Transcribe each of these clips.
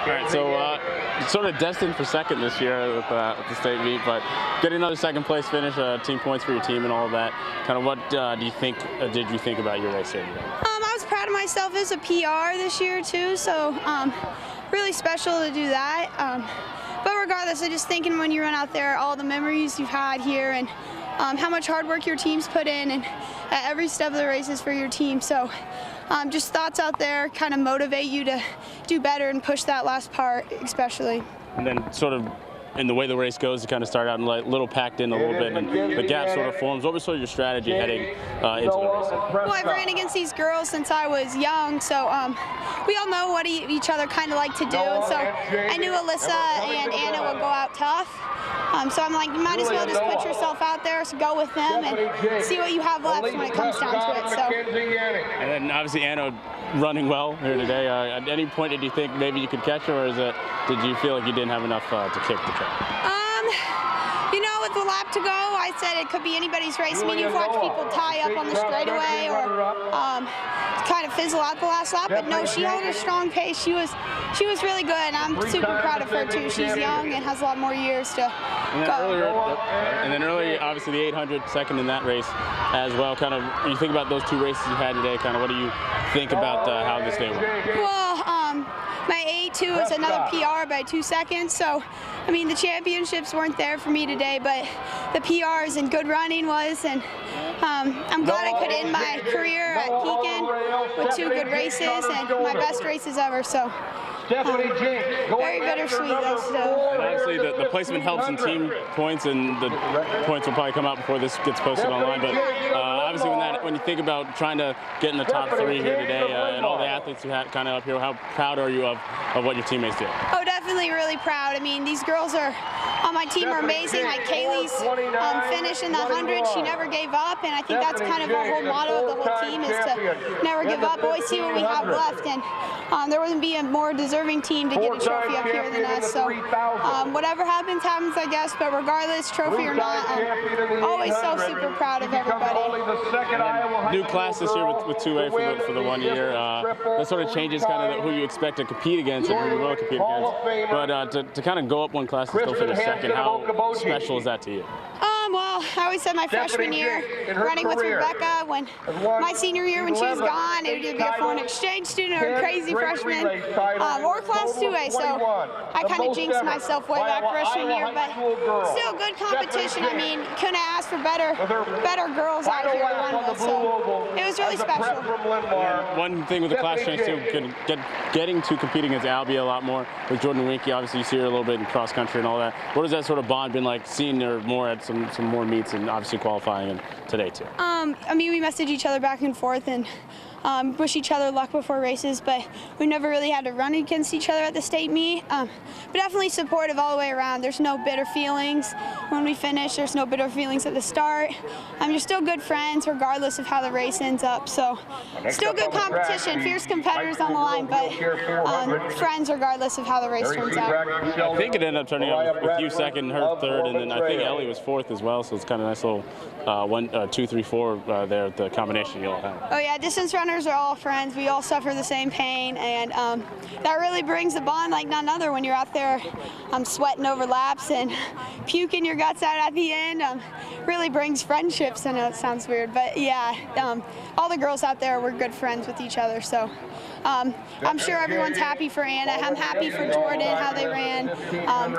All right, so sort of destined for second this year with the state meet, but getting another second place finish, team points for your team and all of that. Kind of what did you think about your race here today? I was proud of myself as a PR this year too, so really special to do that. But regardless, I'm just thinking when you run out there, all the memories you've had here and how much hard work your team's put in and at every step of the races for your team. So just thoughts out there kind of motivate you to do better and push that last part especially. And then sort of in the way the race goes, you kind of start out a little packed in a little bit and the gap sort of forms. What was sort of your strategy heading into the race? Well, I've ran against these girls since I was young, so we all know what each other kind of like to do, and so I knew Alyssa and Anna would go out tough. So I'm like, you might as well just put yourself out there, so go with them and see what you have left when it comes down to it. So. And then obviously Anna running well here today. At any point did you think maybe you could catch her, or did you feel like you didn't have enough to kick the track? You know, with the lap to go, I said it could be anybody's race. I mean, you've watched people tie up on the straightaway or kind of fizzle out the last lap, but no, she held a strong pace. She was really good, and I'm super proud of her too. She's young and has a lot more years to go. And then earlier, obviously the 800 second in that race as well. Kind of, when you think about those two races you had today, kind of what do you think about how this day went? Well, my 8.2 is another PR by 2 seconds, so I mean the championships weren't there for me today, but the PRs and good running was, and I'm glad I could end my career at Pekin with 2 good races and my best races ever. So. Very bittersweet though. So. And obviously the placement helps in team points, and the points will probably come out before this gets posted online. But obviously when you think about trying to get in the top 3 here today and all the athletes you had kind of up here, how proud are you of what your teammates did? Oh, definitely really proud. I mean, these girls on my team are amazing. Like Kaylee's finish in the 100, she never gave up, and I think that's kind of our whole motto of the whole team is to never give up, always see what we have left, and there wouldn't be a more deserving team to get a trophy up here than us. So whatever happens, I guess, but regardless, trophy or not, I'm always so super proud of everybody. New class this year with 2A for the 1 year. That sort of changes kind of who you expect to compete against and who you will compete against. But to kind of go up one class and still finish second, how special is that to you? Well, I always said my freshman year, running with Rebecca, when my senior year when she was gone, it would either be a foreign exchange student or a crazy freshman, or class 2A, so I kind of jinxed myself way back freshman year, but still good competition. I mean, couldn't ask for better girls out here to run with, so it was really special. Yeah, one thing with the class change too, getting to competing against Albie a lot more with Jordan Winky. Obviously, you see her a little bit in cross country and all that. What has that sort of bond been like, seeing her more at some more meets and obviously qualifying and today too? I mean, we message each other back and forth and wish each other luck before races, but we never really had to run against each other at the state meet. But definitely supportive all the way around. There's no bitter feelings when we finish. There's no bitter feelings at the start. You're still good friends regardless of how the race ends up. So still good competition, fierce competitors on the line, but friends regardless of how the race turns out. I think it ended up turning out with you second, her third, and then I think Ellie was fourth as well. So it's kind of a nice little 1, 2, 3, 4 there, the combination you all have. Oh yeah, distance runners are all friends. We all suffer the same pain, and that really brings a bond like none other when you're out there sweating over laps and puking your guts out at the end. Really brings friendships. I know it sounds weird, but yeah, all the girls out there were good friends with each other. So I'm sure everyone's happy for Anna. I'm happy for Jordan, how they ran.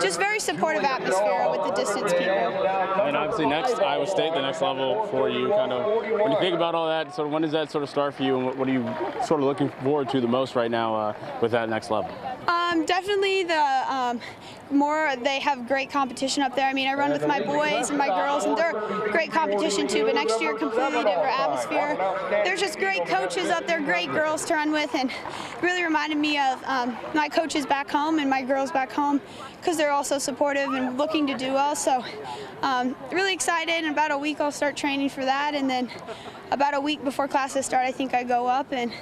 Just very supportive atmosphere with the distance people. And obviously next Iowa State, the next level for you. Kind of when you think about all that, sort of when does that sort of start for you, and what are you sort of looking forward to the most right now with that next level? Definitely the more they have great competition up there. I mean, I run with my boys and my girls, and they're great competition too, but next year, completely different atmosphere. There's just great coaches up there, great girls to run with, and it really reminded me of my coaches back home and my girls back home, because they're also supportive and looking to do well. So really excited. In about a week, I'll start training for that, and then about a week before classes start, I think I go up, and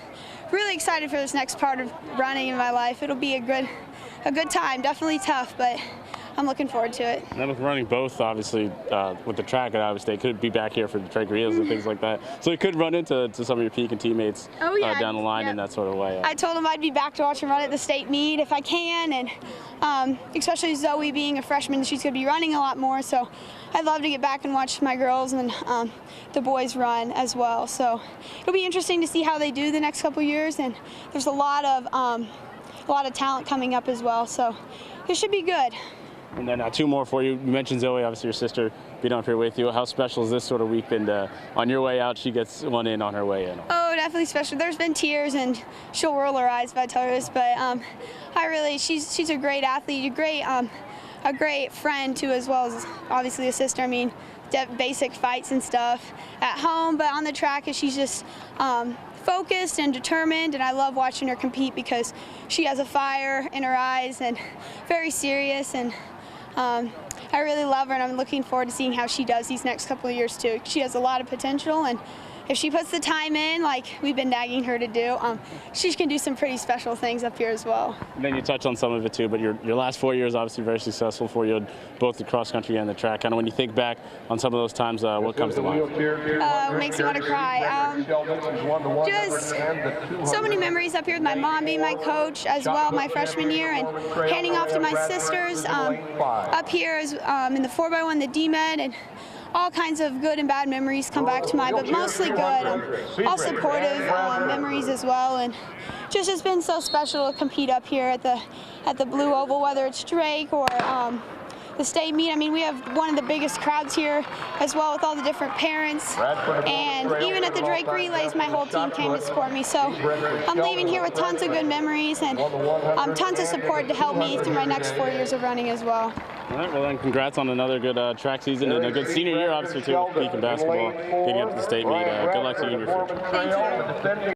really excited for this next part of running in my life. It'll be a good time. Definitely tough, but I'm looking forward to it. And then with running both, obviously, with the track at Iowa State, could be back here for the track reels and things like that. So you could run into some of your Pekin teammates down the line in that sort of way. I told them I'd be back to watch him run at the state meet if I can, and especially Zoe being a freshman, she's going to be running a lot more. So I'd love to get back and watch my girls and the boys run as well. So it'll be interesting to see how they do the next couple years, and there's a lot of talent coming up as well. So it should be good. And then 2 more for you. You mentioned Zoe, obviously your sister being up here with you. How special has this sort of week been on your way out? She gets one in on her way in. Oh, definitely special. There's been tears, and she'll roll her eyes if I tell her this, but she's a great athlete, a great friend too, as well as obviously a sister. I mean, basic fights and stuff at home, but on the track, she's just focused and determined, and I love watching her compete because she has a fire in her eyes and very serious, and I really love her, and I'm looking forward to seeing how she does these next couple of years too. She has a lot of potential, and if she puts the time in, like we've been nagging her to do, she can do some pretty special things up here as well. And then you touch on some of it too, but your last 4 years obviously very successful for you, both the cross country and the track. Kind of when you think back on some of those times, what comes to mind? Makes me want to cry. Just so many memories up here with my mom being my coach as well my freshman year, and handing off to my sisters up here as, in the 4x1, the D-Med, and all kinds of good and bad memories come back to mind, but mostly good. All supportive memories as well, and just has been so special to compete up here at the Blue Oval, whether it's Drake or the state meet. I mean, we have one of the biggest crowds here as well, with all the different parents, and even at the Drake relays, my whole team came to support me. So I'm leaving here with tons of good memories and tons of support to help me through my next 4 years of running as well. All right, well then congrats on another good track season and a good senior year, obviously, too, with Pekin basketball, getting up to the state meet. Good luck to you in your future. Thank you.